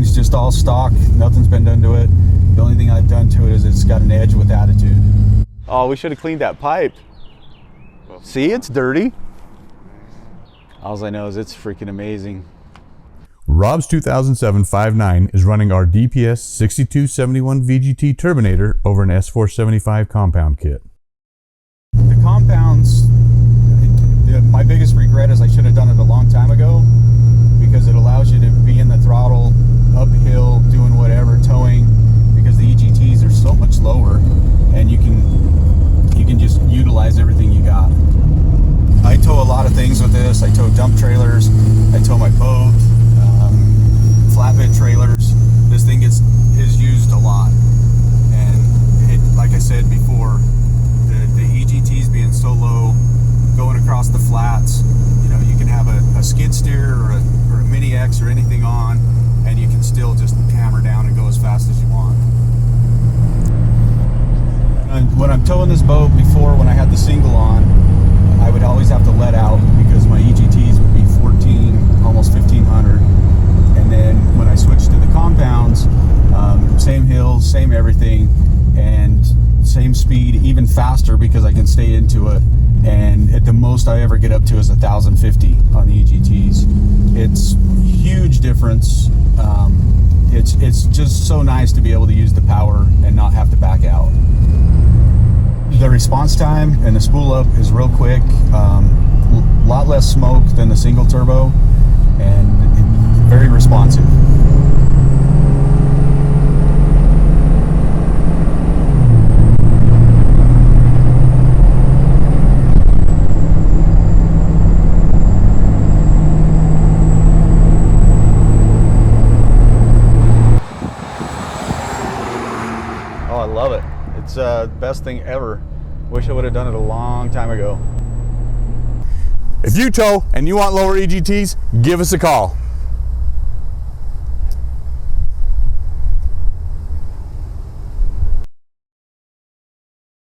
Everything's just all stock. Nothing's been done to it. The only thing I've done to it is it's got an edge with attitude. Oh, we should have cleaned that pipe. See, it's dirty. All I know is it's freaking amazing. Rob's 2007 5.9 is running our DPS 6271 VGT Turbonator over an S475 Compound kit. The compounds, my biggest regret is I should have done it a long time ago, because it allows you to be in the throttle, uphill, doing whatever, towing, because the EGTs are so much lower, and you can just utilize everything you got. I tow a lot of things with this. I tow dump trailers, I tow my boat, flatbed trailers. This thing is used a lot, and it, like I said before, the EGTs being so low, going across the flats, you know, you can have a skid steer or a Mini X or anything on, and you can still just hammer down and go as fast as you want. And when I'm towing this boat, before, when I had the single on, I would always have to let out because my EGTs would be 14, almost 1500. And then when I switched to the compounds, same hills, same everything, and same speed, even faster because I can stay into it. And at the most I ever get up to is 1050 on the EGTs. It's huge difference. It's just so nice to be able to use the power and not have to back out. The response time and the spool up is real quick. A lot less smoke than the single turbo, and very responsive. Oh, I love it. It's the best thing ever. Wish I would have done it a long time ago. If you tow and you want lower EGTs, give us a call.